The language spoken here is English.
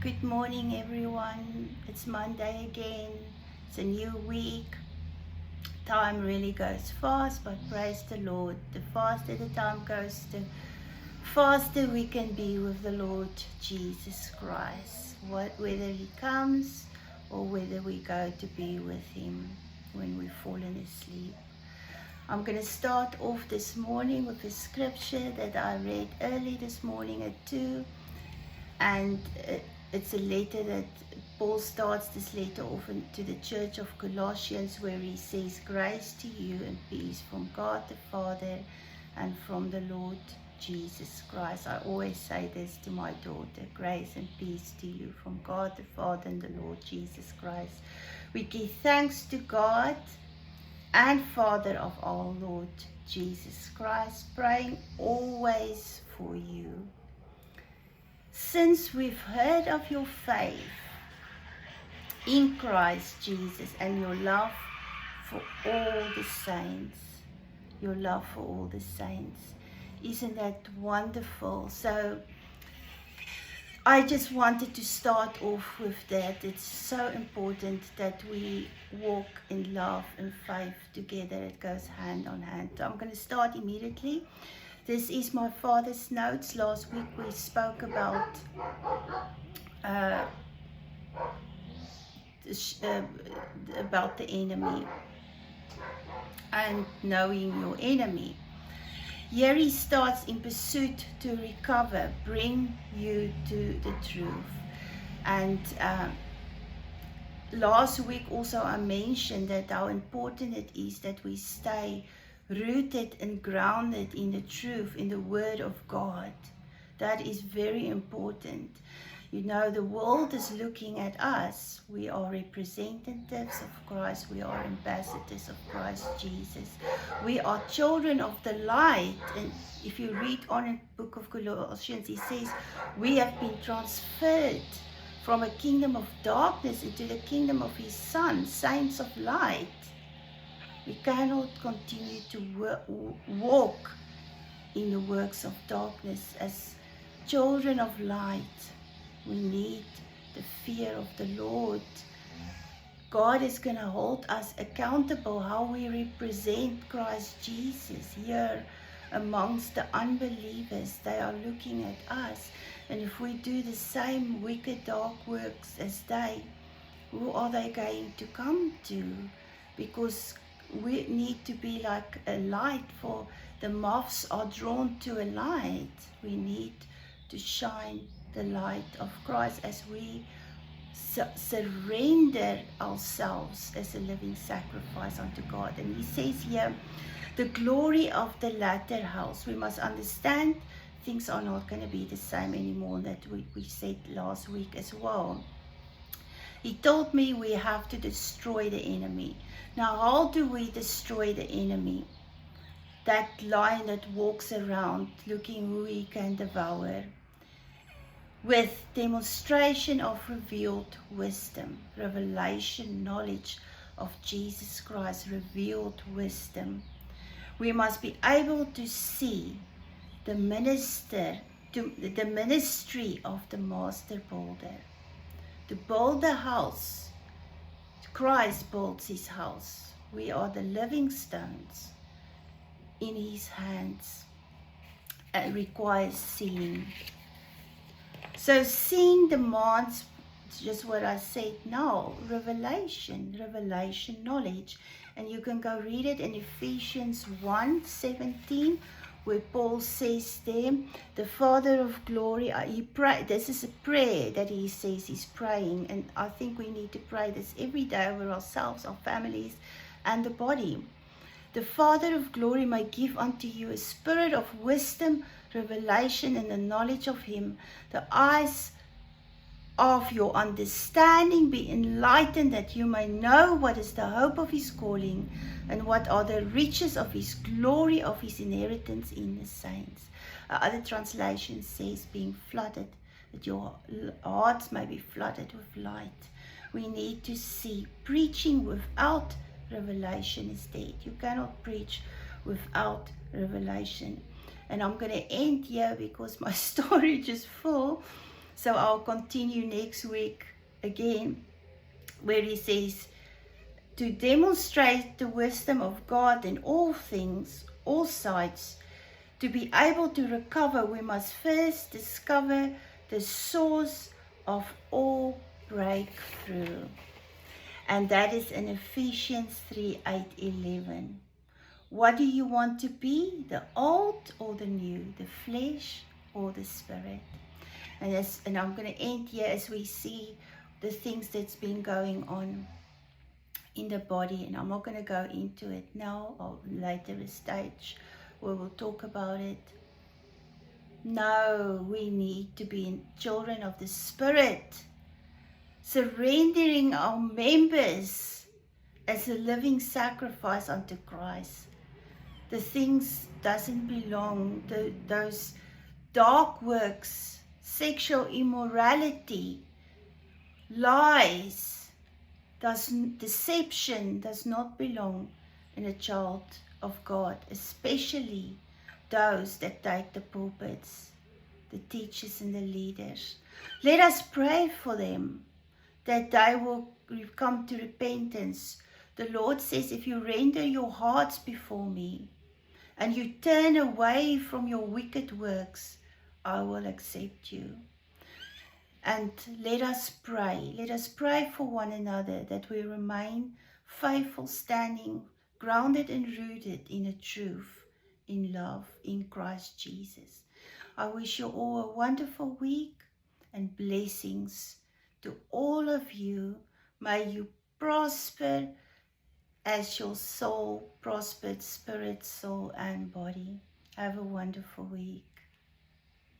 Good morning, everyone. It's Monday again. It's a new week. Time really goes fast, but praise the Lord. The faster the time goes, the faster we can be with the Lord Jesus Christ. Whether He comes or whether we go to be with Him when we've fallen asleep. I'm going to start off this morning with a scripture that I read early this morning at 2. And it's a letter that Paul starts this letter off to the church of Colossians, where he says, grace to you and peace from God the Father and from the Lord Jesus Christ. I always say this to my daughter, grace and peace to you from God the Father and the Lord Jesus Christ. We give thanks to God and Father of our Lord Jesus Christ, praying always for you. Since we've heard of your faith in Christ Jesus and your love for all the saints, isn't that wonderful? So I just wanted to start off with that. It's so important that we walk in love and faith together. It goes hand on hand. So I'm going to start immediately. This is my father's notes. Last week we spoke about the enemy and knowing your enemy. Here he starts, in pursuit to recover, bring you to the truth. And last week also I mentioned that how important it is that we stay rooted and grounded in the truth, in the Word of God. That is very important. You know, the world is looking at us. We are representatives of Christ. We are ambassadors of Christ Jesus. We are children of the light. And if you read on in the book of Colossians, he says, we have been transferred from a kingdom of darkness into the kingdom of his Son, saints of light. We cannot continue to walk in the works of darkness as children of light. We need the fear of the Lord. God is going to hold us accountable how we represent Christ Jesus here amongst the unbelievers. They are looking at us. And if we do the same wicked, dark works as they, who are they going to come to? Because we need to be like a light, for the moths are drawn to a light. We need to shine the light of Christ as we surrender ourselves as a living sacrifice unto God. And he says here, the glory of the latter house. We must understand things are not going to be the same anymore, that we said last week as well. He told me we have to destroy the enemy. Now, how do we destroy the enemy? That lion that walks around looking who he can devour. With demonstration of revealed wisdom, revelation, knowledge of Jesus Christ, revealed wisdom. We must be able to see the ministry of the master builder. To build the house, Christ builds his house. We are the living stones in his hands. It requires seeing. So seeing demands just what I said now, revelation, knowledge. And you can go read it in Ephesians 1:17, where Paul says there, the Father of glory, this is a prayer that he says he's praying, and I think we need to pray this every day over ourselves, our families, and the body. The Father of glory may give unto you a spirit of wisdom, revelation, and the knowledge of him, the eyes of your understanding be enlightened, that you may know what is the hope of his calling, and what are the riches of his glory, of his inheritance in the saints. Other translation says being flooded, that your hearts may be flooded with light. We need to see. Preaching without revelation is dead. You cannot preach without revelation. And I'm going to end here because my storage is full. So I'll continue next week again, where he says, to demonstrate the wisdom of God in all things, all sides, to be able to recover, we must first discover the source of all breakthrough. And that is in Ephesians 3:8-11. What do you want to be? The old or the new? The flesh or the spirit? And I'm going to end here as we see the things that's been going on in the body. And I'm not going to go into it now, or later a stage where we'll talk about it. No, we need to be children of the Spirit, surrendering our members as a living sacrifice unto Christ. The things doesn't belong, those dark works, sexual immorality, lies, deception does not belong in a child of God, especially those that take the pulpits, the teachers and the leaders. Let us pray for them, that they will come to repentance. The Lord says, if you render your hearts before me, and you turn away from your wicked works, I will accept you. And let us pray. Let us pray for one another, that we remain faithful, standing, grounded and rooted in the truth, in love, in Christ Jesus. I wish you all a wonderful week and blessings to all of you. May you prosper as your soul prospered, spirit, soul, and body. Have a wonderful week.